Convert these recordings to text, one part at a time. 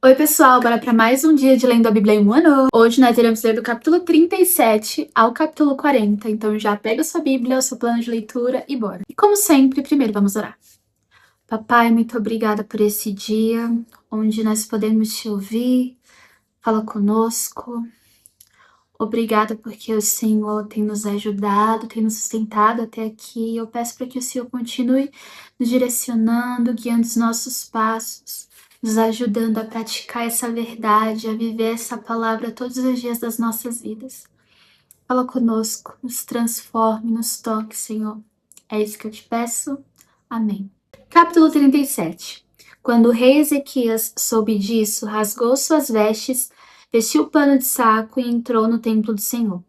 Oi, pessoal, bora para mais um dia de Lendo a Bíblia em um ano. Hoje nós iremos ler do capítulo 37 ao capítulo 40, então já pega sua Bíblia, o seu plano de leitura e bora. E como sempre, primeiro vamos orar. Papai, muito obrigada por esse dia, onde nós podemos te ouvir, fala conosco. Obrigada porque o Senhor tem nos ajudado, tem nos sustentado até aqui. Eu peço para que o Senhor continue nos direcionando, guiando os nossos passos, nos ajudando a praticar essa verdade, a viver essa palavra todos os dias das nossas vidas. Fala conosco, nos transforme, nos toque, Senhor. É isso que eu te peço. Amém. Capítulo 37. Quando o rei Ezequias soube disso, rasgou suas vestes, vestiu pano de saco e entrou no templo do Senhor.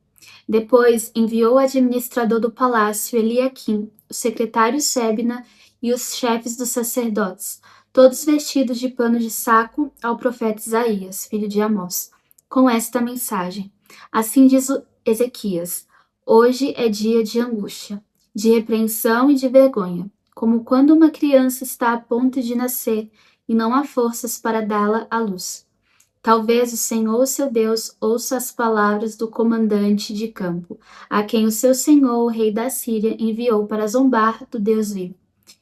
Depois enviou o administrador do palácio, Eliaquim, o secretário Sebna e os chefes dos sacerdotes, todos vestidos de pano de saco, ao profeta Isaías, filho de Amós, com esta mensagem: Assim diz Ezequias: Hoje é dia de angústia, de repreensão e de vergonha, como quando uma criança está a ponto de nascer e não há forças para dá-la à luz. Talvez o Senhor, seu Deus, ouça as palavras do comandante de campo, a quem o seu senhor, o rei da Síria, enviou para zombar do Deus vivo.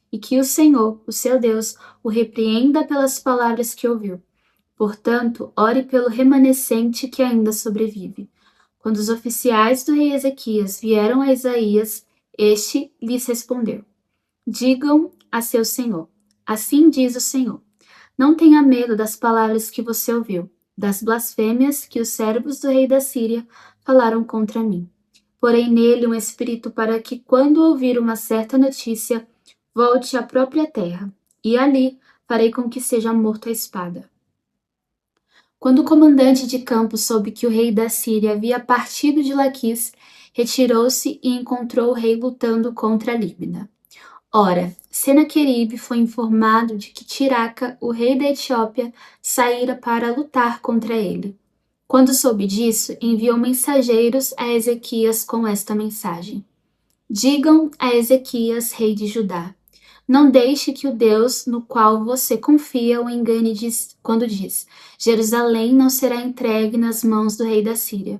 E que o Senhor, o seu Deus, o repreenda pelas palavras que ouviu. Portanto, ore pelo remanescente que ainda sobrevive. Quando os oficiais do rei Ezequias vieram a Isaías, este lhes respondeu: Digam a seu senhor: Assim diz o Senhor. Não tenha medo das palavras que você ouviu, das blasfêmias que os servos do rei da Síria falaram contra mim. Porém nele um espírito para que, quando ouvir uma certa notícia, volte à própria terra, e ali farei com que seja morto a espada. Quando o comandante de campo soube que o rei da Síria havia partido de Laquis, retirou-se e encontrou o rei lutando contra Líbina. Ora, Senaqueribe foi informado de que Tiraca, o rei da Etiópia, saíra para lutar contra ele. Quando soube disso, enviou mensageiros a Ezequias com esta mensagem: Digam a Ezequias, rei de Judá: Não deixe que o Deus no qual você confia o engane quando diz: Jerusalém não será entregue nas mãos do rei da Síria.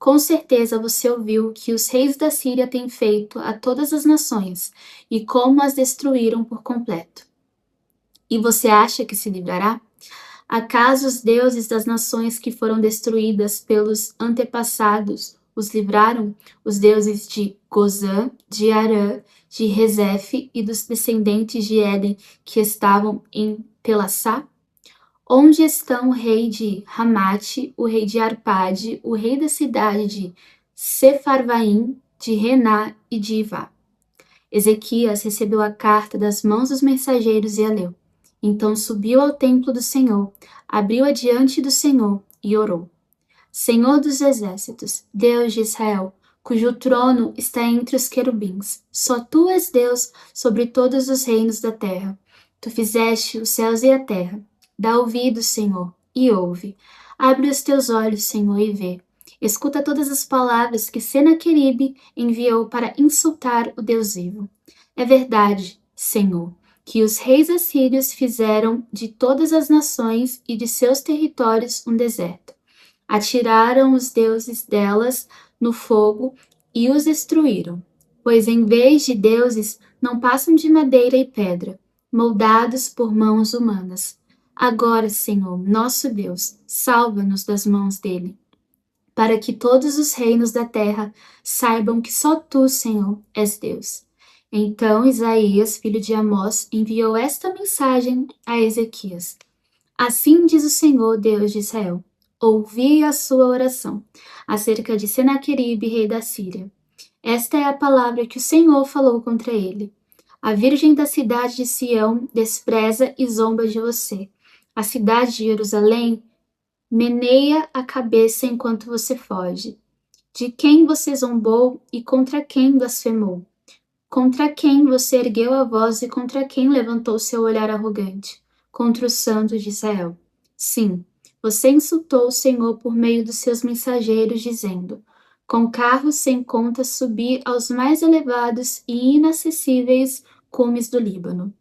Com certeza você ouviu o que os reis da Síria têm feito a todas as nações e como as destruíram por completo. E você acha que se livrará? Acaso os deuses das nações que foram destruídas pelos antepassados os livraram? Os deuses de Gozã, de Arã, de Rezefe e dos descendentes de Éden que estavam em Telassá? Onde estão o rei de Ramate, o rei de Arpade, o rei da cidade de Sefarvaim, de Rená e de Ivá? Ezequias recebeu a carta das mãos dos mensageiros e a leu. Então subiu ao templo do Senhor, abriu-a diante do Senhor e orou: Senhor dos exércitos, Deus de Israel, cujo trono está entre os querubins, só tu és Deus sobre todos os reinos da terra. Tu fizeste os céus e a terra. Dá ouvidos, Senhor, e ouve. Abre os teus olhos, Senhor, e vê. Escuta todas as palavras que Senaqueribe enviou para insultar o Deus vivo. É verdade, Senhor, que os reis assírios fizeram de todas as nações e de seus territórios um deserto. Atiraram os deuses delas no fogo e os destruíram, pois em vez de deuses não passam de madeira e pedra, moldados por mãos humanas. Agora, Senhor, nosso Deus, salva-nos das mãos dele, para que todos os reinos da terra saibam que só tu, Senhor, és Deus. Então Isaías, filho de Amós, enviou esta mensagem a Ezequias: Assim diz o Senhor, Deus de Israel: Ouvi a sua oração acerca de Senaqueribe, rei da Síria. Esta é a palavra que o Senhor falou contra ele. A virgem da cidade de Sião despreza e zomba de você. A cidade de Jerusalém meneia a cabeça enquanto você foge. De quem você zombou e contra quem blasfemou? Contra quem você ergueu a voz e contra quem levantou seu olhar arrogante? Contra os santos de Israel. Sim, você insultou o Senhor por meio dos seus mensageiros, dizendo: Com carros sem conta subi aos mais elevados e inacessíveis cumes do Líbano.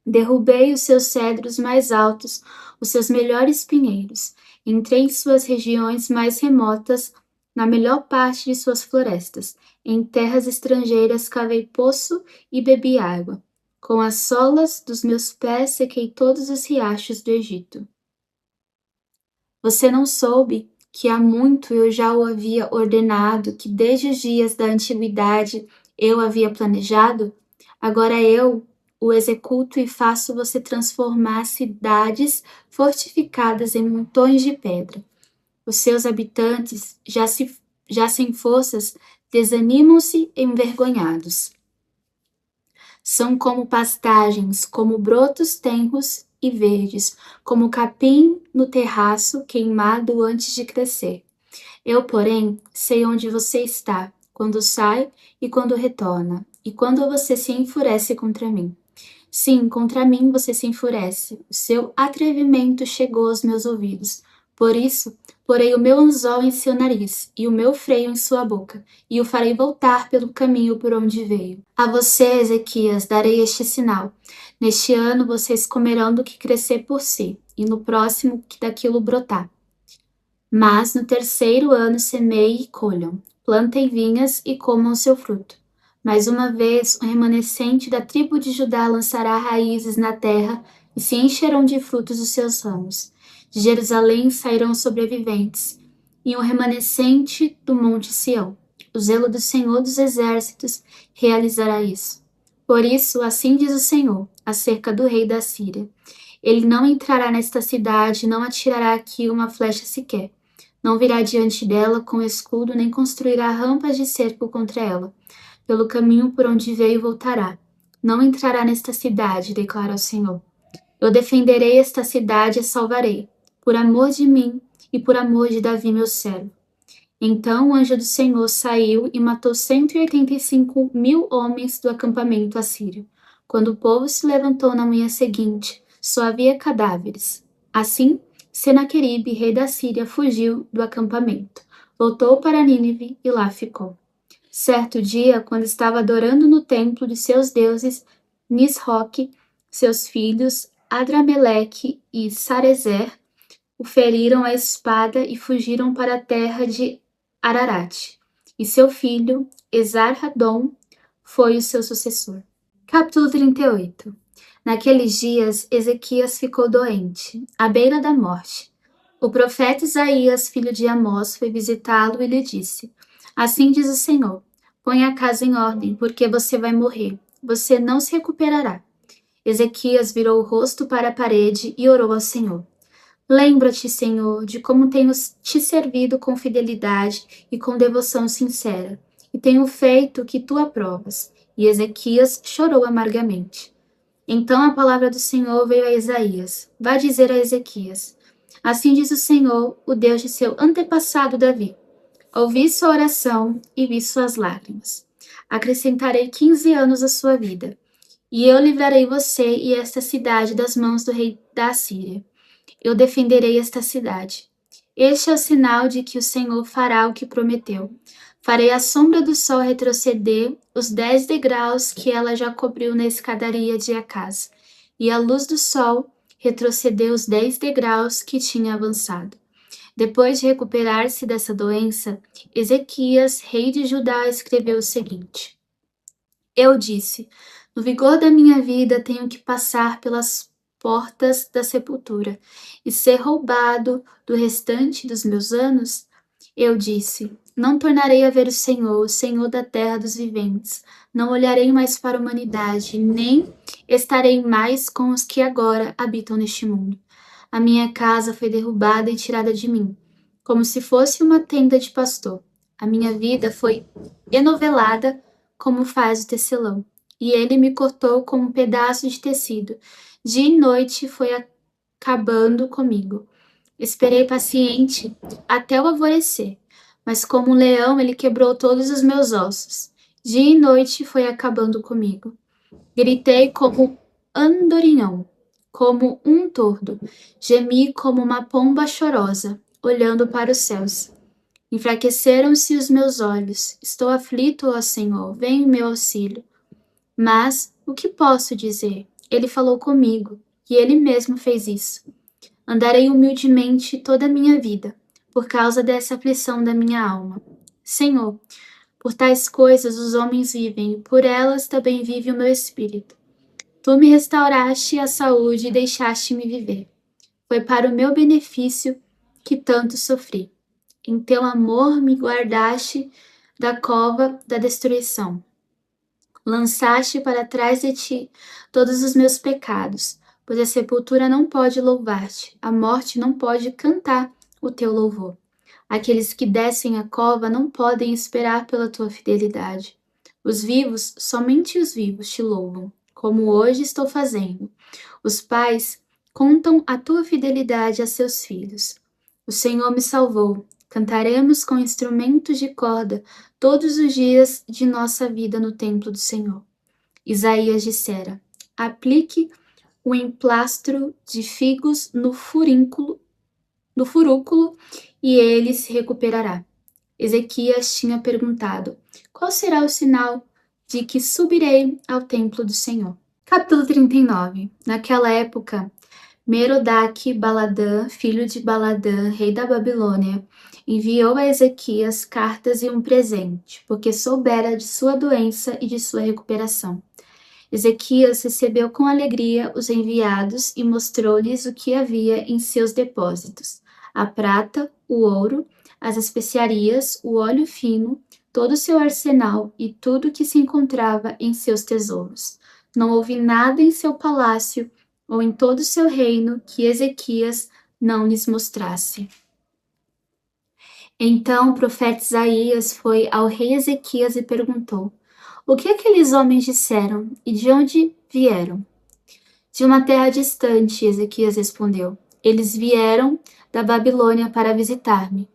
Derrubei os seus cedros mais altos, os seus melhores pinheiros. Entrei em suas regiões mais remotas, na melhor parte de suas florestas. Em terras estrangeiras cavei poço e bebi água. Com as solas dos meus pés sequei todos os riachos do Egito. Você não soube que há muito eu já o havia ordenado, que desde os dias da antiguidade eu havia planejado? Agora eu o executo e faço você transformar cidades fortificadas em montões de pedra. Os seus habitantes, já sem forças, desanimam-se envergonhados. São como pastagens, como brotos tenros e verdes, como capim no terraço queimado antes de crescer. Eu, porém, sei onde você está, quando sai e quando retorna, e quando você se enfurece contra mim. Sim, contra mim você se enfurece. O seu atrevimento chegou aos meus ouvidos. Por isso, porei o meu anzol em seu nariz e o meu freio em sua boca, e o farei voltar pelo caminho por onde veio. A você, Ezequias, darei este sinal. Neste ano vocês comerão do que crescer por si, e no próximo que daquilo brotar. Mas no terceiro ano semeiem e colham, plantem vinhas e comam o seu fruto. Mais uma vez, o remanescente da tribo de Judá lançará raízes na terra e se encherão de frutos os seus ramos. De Jerusalém sairão sobreviventes, e um remanescente do monte Sião. O zelo do Senhor dos Exércitos realizará isso. Por isso, assim diz o Senhor, acerca do rei da Síria: ele não entrará nesta cidade, não atirará aqui uma flecha sequer. Não virá diante dela com escudo, nem construirá rampas de cerco contra ela. Pelo caminho por onde veio voltará. Não entrará nesta cidade, declara o Senhor. Eu defenderei esta cidade e a salvarei, por amor de mim e por amor de Davi, meu servo. Então o anjo do Senhor saiu e matou 185.000 homens do acampamento assírio. Quando o povo se levantou na manhã seguinte, só havia cadáveres. Assim, Senaqueribe, rei da Síria, fugiu do acampamento. Voltou para Nínive e lá ficou. Certo dia, quando estava adorando no templo de seus deuses, Nisroque, seus filhos, Adrameleque e Sarezer, o feriram a espada e fugiram para a terra de Ararat. E seu filho, Esar-Hadon, foi o seu sucessor. Capítulo 38. Naqueles dias, Ezequias ficou doente, à beira da morte. O profeta Isaías, filho de Amós, foi visitá-lo e lhe disse: Assim diz o Senhor: põe a casa em ordem, porque você vai morrer. Você não se recuperará. Ezequias virou o rosto para a parede e orou ao Senhor. Lembra-te, Senhor, de como tenho te servido com fidelidade e com devoção sincera, e tenho feito o que tu aprovas. E Ezequias chorou amargamente. Então a palavra do Senhor veio a Isaías. Vá dizer a Ezequias: Assim diz o Senhor, o Deus de seu antepassado Davi. Ouvi sua oração e vi suas lágrimas. Acrescentarei 15 anos à sua vida, e eu livrarei você e esta cidade das mãos do rei da Assíria. Eu defenderei esta cidade. Este é o sinal de que o Senhor fará o que prometeu. Farei a sombra do sol retroceder os 10 degraus que ela já cobriu na escadaria de Acaz, e a luz do sol retrocedeu os 10 degraus que tinha avançado. Depois de recuperar-se dessa doença, Ezequias, rei de Judá, escreveu o seguinte: Eu disse, no vigor da minha vida tenho que passar pelas portas da sepultura e ser roubado do restante dos meus anos? Eu disse, não tornarei a ver o Senhor da terra dos viventes. Não olharei mais para a humanidade, nem estarei mais com os que agora habitam neste mundo. A minha casa foi derrubada e tirada de mim, como se fosse uma tenda de pastor. A minha vida foi enovelada como faz o tecelão, e ele me cortou como um pedaço de tecido. Dia e noite foi acabando comigo. Esperei paciente até o alvorecer, mas como um leão ele quebrou todos os meus ossos. Dia e noite foi acabando comigo. Gritei como andorinhão, como um tordo. Gemi como uma pomba chorosa, olhando para os céus. Enfraqueceram-se os meus olhos. Estou aflito, ó Senhor, vem em meu auxílio. Mas o que posso dizer? Ele falou comigo, e ele mesmo fez isso. Andarei humildemente toda a minha vida, por causa dessa aflição da minha alma. Senhor, por tais coisas os homens vivem, e por elas também vive o meu espírito. Tu me restauraste a saúde e deixaste-me viver. Foi para o meu benefício que tanto sofri. Em teu amor me guardaste da cova da destruição. Lançaste para trás de ti todos os meus pecados, pois a sepultura não pode louvar-te, a morte não pode cantar o teu louvor. Aqueles que descem a cova não podem esperar pela tua fidelidade. Os vivos, somente os vivos te louvam, como hoje estou fazendo. Os pais contam a tua fidelidade a seus filhos. O Senhor me salvou. Cantaremos com instrumentos de corda todos os dias de nossa vida no templo do Senhor. Isaías dissera: aplique o emplastro de figos no furúnculo, e ele se recuperará. Ezequias tinha perguntado: qual será o sinal de que subirei ao templo do Senhor? Capítulo 39. Naquela época, Merodach-Baladã, filho de Baladã, rei da Babilônia, enviou a Ezequias cartas e um presente, porque soubera de sua doença e de sua recuperação. Ezequias recebeu com alegria os enviados e mostrou-lhes o que havia em seus depósitos: a prata, o ouro, as especiarias, o óleo fino, todo o seu arsenal e tudo o que se encontrava em seus tesouros. Não houve nada em seu palácio ou em todo o seu reino que Ezequias não lhes mostrasse. Então o profeta Isaías foi ao rei Ezequias e perguntou: o que aqueles homens disseram e de onde vieram? De uma terra distante, Ezequias respondeu. Eles vieram da Babilônia para visitar-me.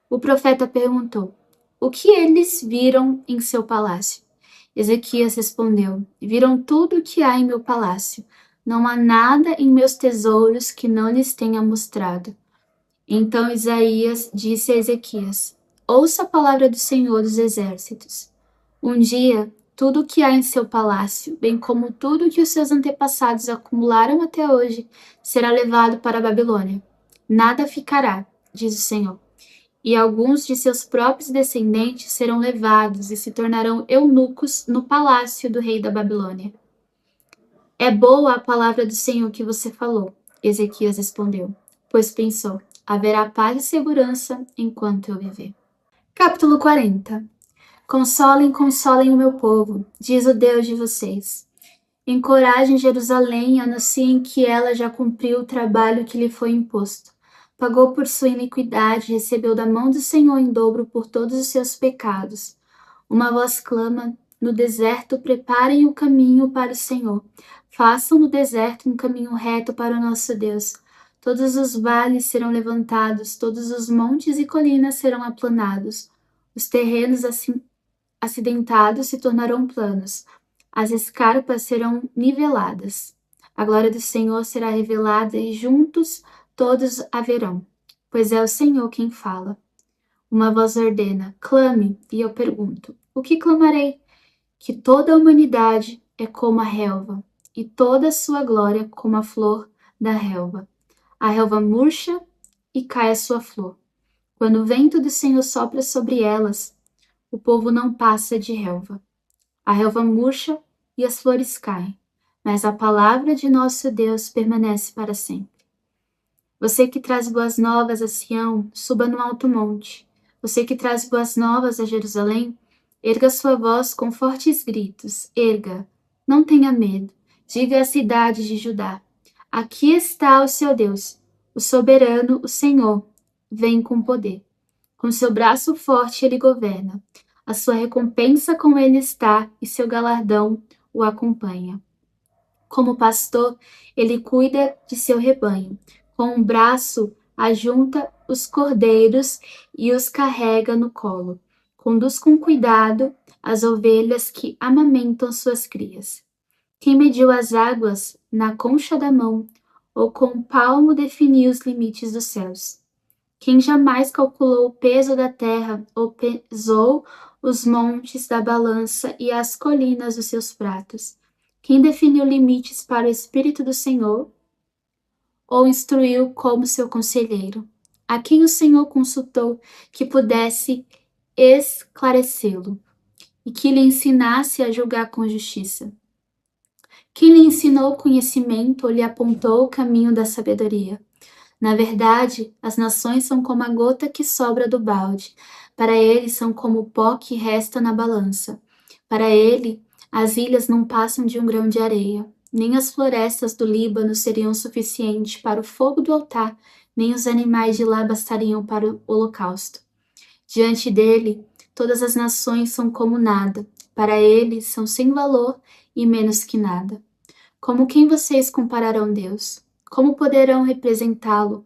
O profeta perguntou: o que eles viram em seu palácio? Ezequias respondeu: viram tudo o que há em meu palácio. Não há nada em meus tesouros que não lhes tenha mostrado. Então Isaías disse a Ezequias: ouça a palavra do Senhor dos Exércitos. Um dia, tudo o que há em seu palácio, bem como tudo o que os seus antepassados acumularam até hoje, será levado para a Babilônia. Nada ficará, diz o Senhor. E alguns de seus próprios descendentes serão levados e se tornarão eunucos no palácio do rei da Babilônia. É boa a palavra do Senhor que você falou, Ezequias respondeu, pois pensou: haverá paz e segurança enquanto eu viver. Capítulo 40. Consolem, consolem o meu povo, diz o Deus de vocês. Encorajem Jerusalém e anunciem que ela já cumpriu o trabalho que lhe foi imposto. Pagou por sua iniquidade, recebeu da mão do Senhor em dobro por todos os seus pecados. Uma voz clama: no deserto preparem o caminho para o Senhor. Façam no deserto um caminho reto para o nosso Deus. Todos os vales serão levantados, todos os montes e colinas serão aplanados. Os terrenos acidentados se tornarão planos. As escarpas serão niveladas. A glória do Senhor será revelada e juntos todos a verão, pois é o Senhor quem fala. Uma voz ordena: clame, e eu pergunto: o que clamarei? Que toda a humanidade é como a relva, e toda a sua glória como a flor da relva. A relva murcha e cai a sua flor. Quando o vento do Senhor sopra sobre elas, o povo não passa de relva. A relva murcha e as flores caem, mas a palavra de nosso Deus permanece para sempre. Você que traz boas novas a Sião, suba no alto monte. Você que traz boas novas a Jerusalém, erga sua voz com fortes gritos. Erga, não tenha medo. Diga às cidades de Judá: aqui está o seu Deus, o soberano, o Senhor. Vem com poder. Com seu braço forte ele governa. A sua recompensa com ele está e seu galardão o acompanha. Como pastor, ele cuida de seu rebanho. Com um braço, ajunta os cordeiros e os carrega no colo. Conduz com cuidado as ovelhas que amamentam suas crias. Quem mediu as águas na concha da mão, ou com o palmo definiu os limites dos céus? Quem jamais calculou o peso da terra, ou pesou os montes da balança e as colinas dos seus pratos? Quem definiu limites para o Espírito do Senhor? Ou instruiu como seu conselheiro? A quem o Senhor consultou que pudesse esclarecê-lo e que lhe ensinasse a julgar com justiça? Quem lhe ensinou conhecimento ou lhe apontou o caminho da sabedoria? Na verdade, as nações são como a gota que sobra do balde. Para ele são como o pó que resta na balança. Para ele, as ilhas não passam de um grão de areia. Nem as florestas do Líbano seriam suficientes para o fogo do altar, nem os animais de lá bastariam para o holocausto. Diante dele, todas as nações são como nada. Para ele, são sem valor e menos que nada. Como quem vocês compararão Deus? Como poderão representá-lo?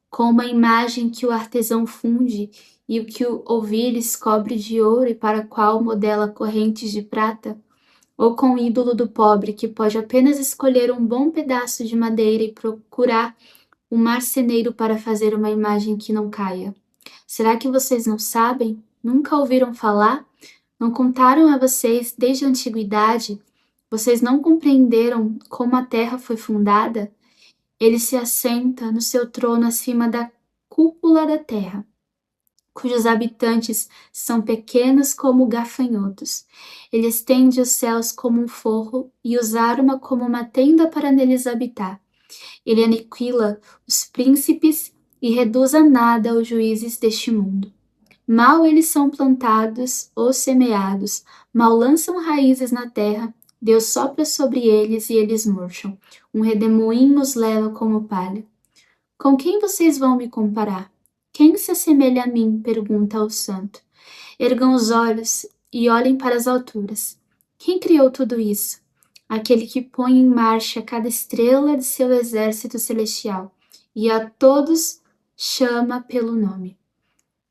Com uma imagem que o artesão funde e o que o ouvires cobre de ouro e para a qual modela correntes de prata? Ou com o ídolo do pobre que pode apenas escolher um bom pedaço de madeira e procurar um marceneiro para fazer uma imagem que não caia? Será que vocês não sabem? Nunca ouviram falar? Não contaram a vocês desde a antiguidade? Vocês não compreenderam como a terra foi fundada? Ele se assenta no seu trono acima da cúpula da terra, cujos habitantes são pequenos como gafanhotos. Ele estende os céus como um forro e os arma como uma tenda para neles habitar. Ele aniquila os príncipes e reduz a nada os juízes deste mundo. Mal eles são plantados ou semeados, mal lançam raízes na terra, Deus sopra sobre eles e eles murcham. Um redemoinho os leva como palha. Com quem vocês vão me comparar? Quem se assemelha a mim? Pergunta o santo. Ergam os olhos e olhem para as alturas. Quem criou tudo isso? Aquele que põe em marcha cada estrela de seu exército celestial e a todos chama pelo nome.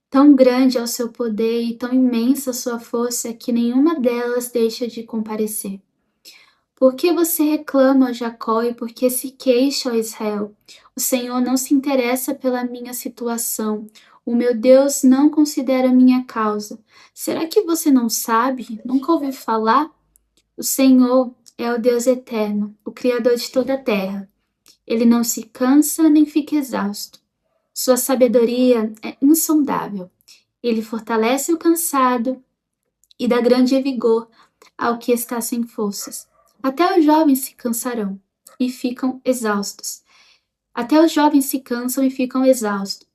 Tão grande é o seu poder e tão imensa a sua força que nenhuma delas deixa de comparecer. Por que você reclama, ó Jacó, e por que se queixa, ó Israel? O Senhor não se interessa pela minha situação. O meu Deus não considera minha causa. Será que você não sabe? Nunca ouviu falar? O Senhor é o Deus eterno, o Criador de toda a terra. Ele não se cansa nem fica exausto. Sua sabedoria é insondável. Ele fortalece o cansado e dá grande vigor ao que está sem forças. Até os jovens se cansarão e ficam exaustos. Até os jovens se cansam e ficam exaustos,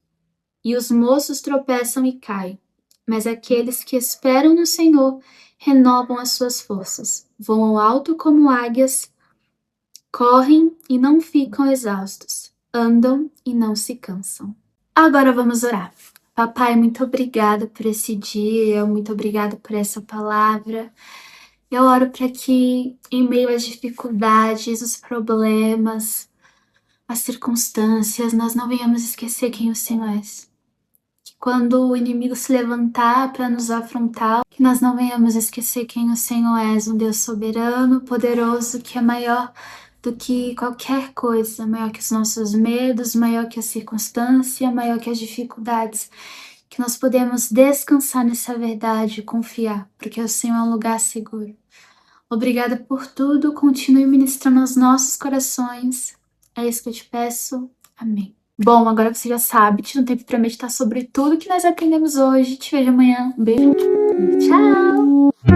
e os moços tropeçam e caem. Mas aqueles que esperam no Senhor renovam as suas forças, voam alto como águias, correm e não ficam exaustos, andam e não se cansam. Agora vamos orar. Papai, muito obrigada por esse dia, muito obrigada por essa palavra. Eu oro para que, em meio às dificuldades, os problemas, as circunstâncias, nós não venhamos esquecer quem o Senhor é. Que quando o inimigo se levantar para nos afrontar, que nós não venhamos esquecer quem o Senhor é, um Deus soberano, poderoso, que é maior do que qualquer coisa, maior que os nossos medos, maior que a circunstância, maior que as dificuldades. Que nós podemos descansar nessa verdade e confiar, porque o Senhor é um lugar seguro. Obrigada por tudo, continue ministrando aos nossos corações. É isso que eu te peço. Amém. Bom, agora você já sabe, tira um tempo para meditar sobre tudo que nós aprendemos hoje. Te vejo amanhã. Um beijo. Tchau!